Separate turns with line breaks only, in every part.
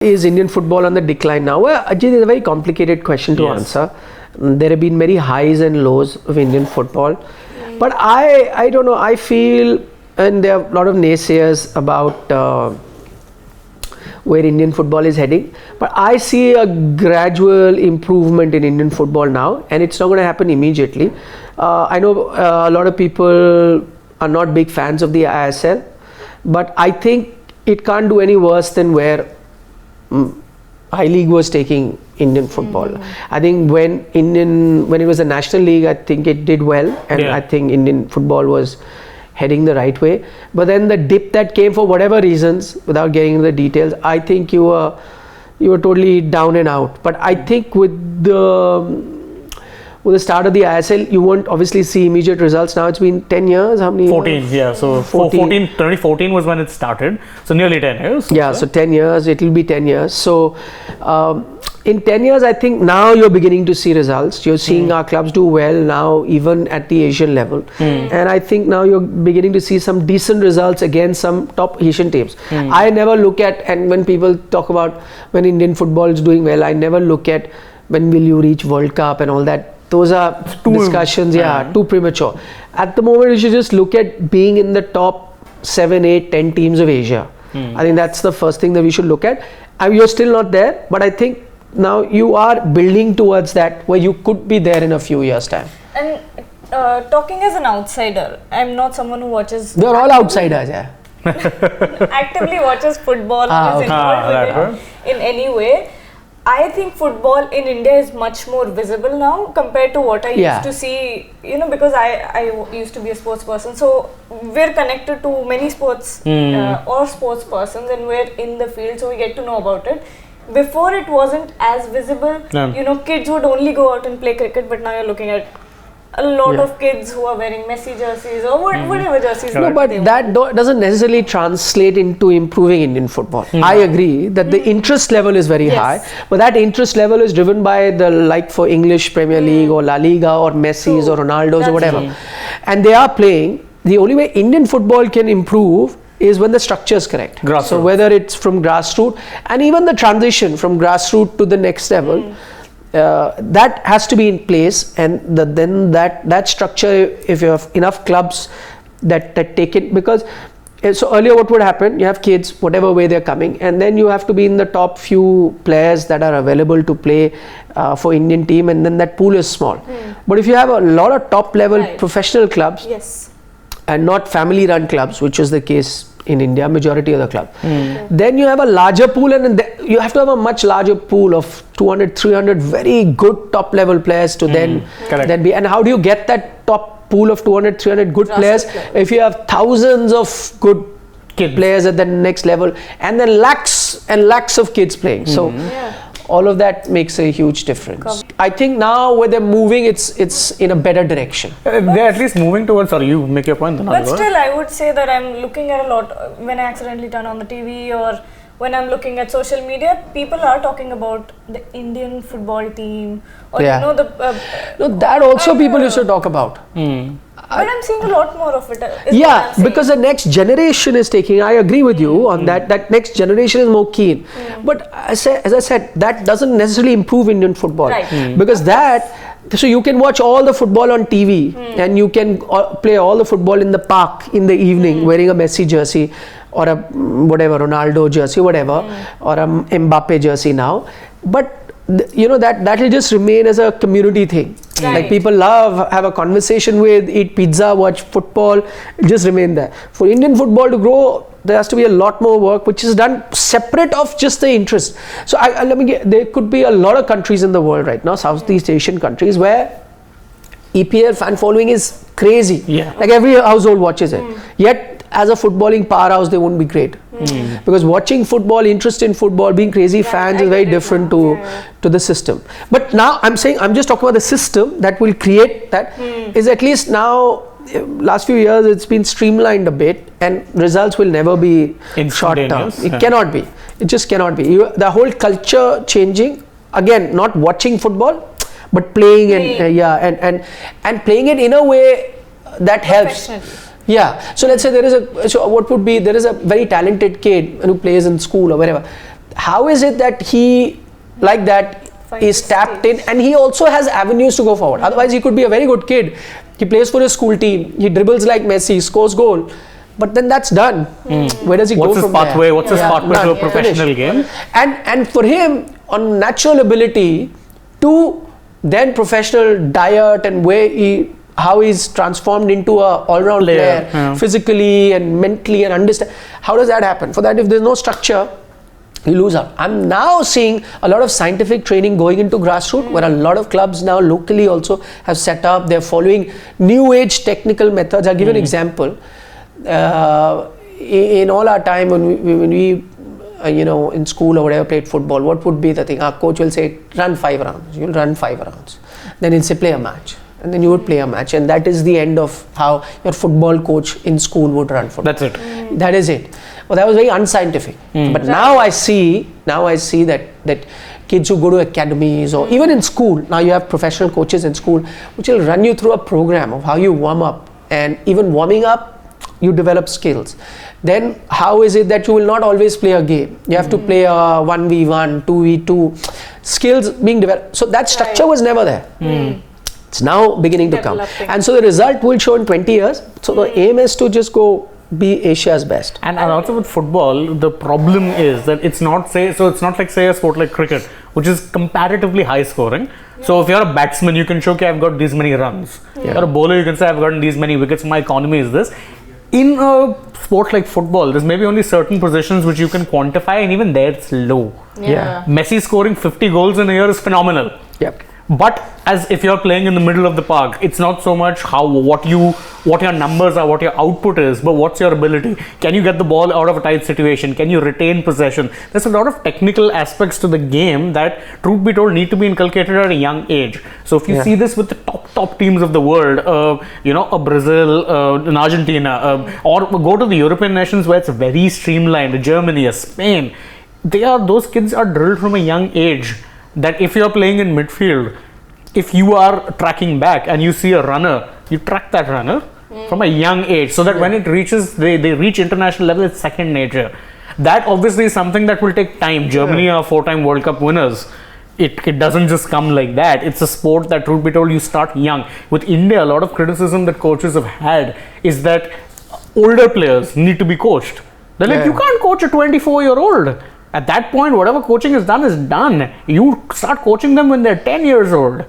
Is Indian football on the decline now? Well, Ajit, is a very complicated question to answer. There have been many highs and lows of Indian football. But I don't know, I feel, and there are a lot of naysayers about where Indian football is heading. But I see a gradual improvement in Indian football now, and it's not going to happen immediately. I know a lot of people are not big fans of the ISL, but I think it can't do any worse than where I League was taking Indian football. I think when it was a national league, I think it did well, and I think Indian football was heading the right way. But then the dip that came for whatever reasons, without getting into the details, I think you were totally down and out. But I think with the start of the ISL, you won't obviously see immediate results. Now it's been 10 years. How many
14
years?
Yeah, so 2014 was when it started, so nearly 10 years.
Yeah, so 10 years, it will be 10 years. So in 10 years, I think now you're beginning to see results. You're seeing our clubs do well now, even at the Asian level. And I think now you're beginning to see some decent results against some top Asian teams. I never look at, and when people talk about when Indian football is doing well, I never look at when will you reach World Cup and all that. Those are discussions, too premature. At the moment, you should just look at being in the top 7, 8, 10 teams of Asia. I think that's the first thing that we should look at. You're still not there, but I think now you are building towards that, where you could be there in a few years' time.
And talking as an outsider, I'm not someone who watches...
We're all outsiders,
actively watches football, is involved with it in any way. I think football in India is much more visible now compared to what I used to see, because I used to be a sports person. So we're connected to many sports or sports persons, and we're in the field, so we get to know about it. Before, it wasn't as visible. Kids would only go out and play cricket, but now you're looking at a lot of kids who are wearing Messi jerseys or whatever jerseys.
No, but that doesn't necessarily translate into improving Indian football. I agree that the interest level is very high, but that interest level is driven by the like for English Premier League or La Liga or Messi's or Ronaldo's or whatever. And they are playing. The only way Indian football can improve is when the structure is correct. So whether it's from grassroots, and even the transition from grassroots to the next level, that has to be in place, and then that structure, if you have enough clubs that take it, because so earlier what would happen, you have kids whatever way they're coming, and then you have to be in the top few players that are available to play for Indian team, and then that pool is small. But if you have a lot of top level professional clubs and not family run clubs, which is the case in India, majority of the club, then you have a larger pool, and you have to have a much larger pool of 200, 300 very good top level players to then be. And how do you get that top pool of 200, 300 good players if you have thousands of good players at the next level, and then lakhs and lakhs of kids playing? So all of that makes a huge difference. I think now where they're moving, it's in a better direction.
They're at least moving towards, or you make your point.
But still, I would say that I'm looking at a lot, when I accidentally turn on the TV or when I'm looking at social media, people are talking about the Indian football team, or
that also people used to talk about.
But I'm seeing a lot more of it.
Because the next generation is taking, I agree with you on that next generation is more keen. But as I said, that doesn't necessarily improve Indian football. Because so you can watch all the football on TV, and you can play all the football in the park in the evening wearing a Messi jersey or a whatever, Ronaldo jersey, whatever, or a Mbappe jersey now. But that will just remain as a community thing. Like people have a conversation with, eat pizza, watch football, just remain there. For Indian football to grow, there has to be a lot more work, which is done separate of just the interest. So there could be a lot of countries in the world right now, Southeast Asian countries, where EPL fan following is crazy. Like every household watches it. Yet as a footballing powerhouse, they won't be great. Because watching football, interest in football, being crazy fans is very different to the system. But now I'm just talking about the system that will create that. Is at least now, last few years it's been streamlined a bit, and results will never be short term. It cannot be. It just cannot be. The whole culture changing, again, not watching football, but playing and playing it in a way that helps. So let's say there is a very talented kid who plays in school or wherever. how is it that he, like that, is tapped in, and he also has avenues to go forward? Otherwise, he could be a very good kid. He plays for his school team. He dribbles like Messi, scores goal. But then that's done. Where does he go from there?
What's his pathway to a professional game?
And for him, on natural ability to then professional diet and how he's transformed into a all-round player, physically and mentally, and understand, how does that happen? For that, if there's no structure, you lose out. I'm now seeing a lot of scientific training going into grassroots, where a lot of clubs now locally also have set up. They're following new age technical methods. I'll give you an example. In all our time when we in school or whatever played football, what would be the thing? Our coach will say, run 5 rounds. You'll run 5 rounds. Then he'll say, play a match. And then you would play a match. And that is the end of how your football coach in school would run football.
That's it.
That is it. Well, that was very unscientific. But now I see that kids who go to academies or even in school, now you have professional coaches in school which will run you through a program of how you warm up. And even warming up, you develop skills. Then how is it that you will not always play a game? You have to play a 1v1, 2v2, skills being developed. So that structure was never there. It's now beginning to come. And so the result will show in 20 years. So the aim is to just go be Asia's best.
And also with football, the problem is that it's not like say a sport like cricket, which is comparatively high scoring. So if you're a batsman, you can show, okay, I've got these many runs. You're a bowler, you can say, I've gotten these many wickets, my economy is this. In a sport like football, there's maybe only certain positions which you can quantify, and even there it's low. Messi scoring 50 goals in a year is phenomenal. But as if you're playing in the middle of the park, it's not so much what your numbers are, what your output is, but what's your ability. Can you get the ball out of a tight situation? Can you retain possession? There's a lot of technical aspects to the game that, truth be told, need to be inculcated at a young age. So if you see this with the top teams of the world, a Brazil, an Argentina, or go to the European nations where it's very streamlined, Germany, a Spain, those kids are drilled from a young age. That if you're playing in midfield, if you are tracking back and you see a runner, you track that runner from a young age, so that when it reaches, they reach international level, it's second nature. That obviously is something that will take time. Germany are 4-time World Cup winners. It doesn't just come like that. It's a sport that, truth be told, you start young. With India, a lot of criticism that coaches have had is that older players need to be coached. They're like, you can't coach a 24-year-old. At that point, whatever coaching is done is done. You start coaching them when they're 10 years old.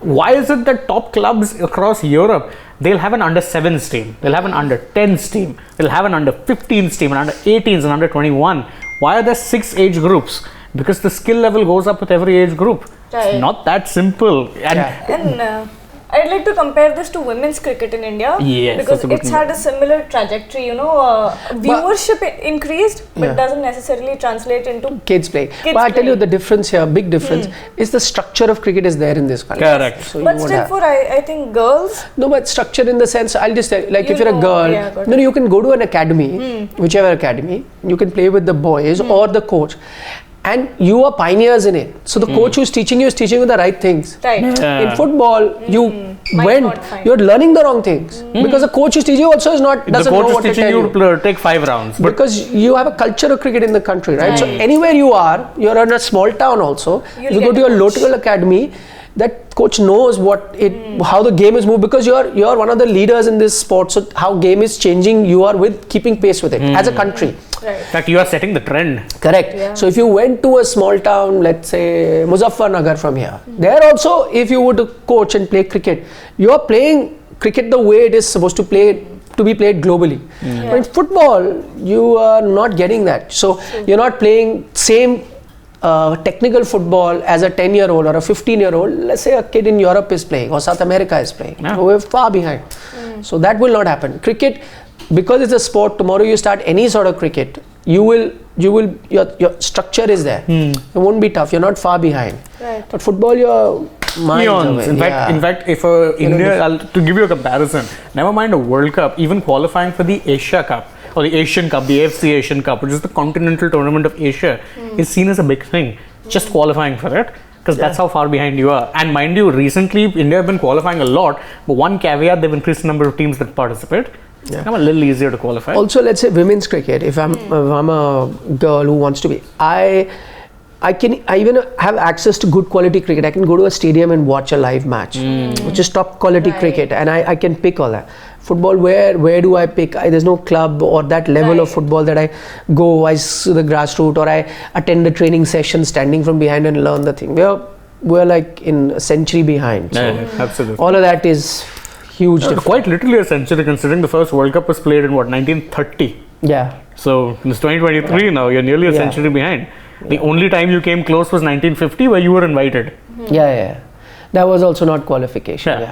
Why is it that top clubs across Europe, they'll have an under 7s team, they'll have an under 10s team, they'll have an under 15s team, an under 18s, and under 21. Why are there 6 age groups? Because the skill level goes up with every age group. It's not that simple.
And I'd like to compare this to women's cricket in India, because it's had a similar trajectory. Viewership increased, but doesn't necessarily translate into
kids play. But I tell you the difference here, big difference, is the structure of cricket is there in this country.
Correct.
So
but still, for I think girls.
No, but structure in the sense, I'll just tell you, like if you're a girl, you can go to an academy, whichever academy, you can play with the boys or the coach. And you are pioneers in it. So the coach who's teaching you is teaching you the right things. In football, you're learning the wrong things. Because the coach who's teaching you also doesn't know what to tell you.
The coach is teaching you to take 5 rounds.
Because you have a culture of cricket in the country, right? So anywhere you're in a small town also, you go to your local academy, that coach knows how the game is moved, because you're one of the leaders in this sport. So how game is changing, you are keeping pace with it as a country.
In fact, you are setting the trend.
Correct. So if you went to a small town, let's say Muzaffarnagar from here, there also, if you were to coach and play cricket, you are playing cricket the way it is supposed to be played globally. But in football, you are not getting that. So you're not playing same technical football as a 10-year-old or a 15-year-old. Let's say a kid in Europe is playing or South America is playing. We're far behind. So that will not happen. Cricket, because it's a sport, tomorrow you start any sort of cricket, your structure is there. It won't be tough. You're not far behind. But football, you're miles away.
In fact, if India, to give you a comparison, never mind a World Cup, even qualifying for the Asia Cup or the Asian Cup, the AFC Asian Cup, which is the continental tournament of Asia, is seen as a big thing. Just qualifying for it, because that's how far behind you are. And mind you, recently India have been qualifying a lot, but one caveat, they've increased the number of teams that participate. I'm a little easier to qualify.
Also, let's say women's cricket. If I'm a girl who wants to be, I even have access to good quality cricket. I can go to a stadium and watch a live match, which is top quality cricket, and I can pick all that. Football, where do I pick? There's no club or that level of football that I go. I see the grassroots, or I attend a training session, standing from behind and learn the thing. We're like in a century behind. So
Absolutely.
all of that is huge.
Quite literally a century, considering the first World Cup was played in 1930.
Yeah.
So it's 2023 now. You're nearly a century behind. The only time you came close was 1950, where you were invited.
Yeah. That was also not qualification.
Yeah.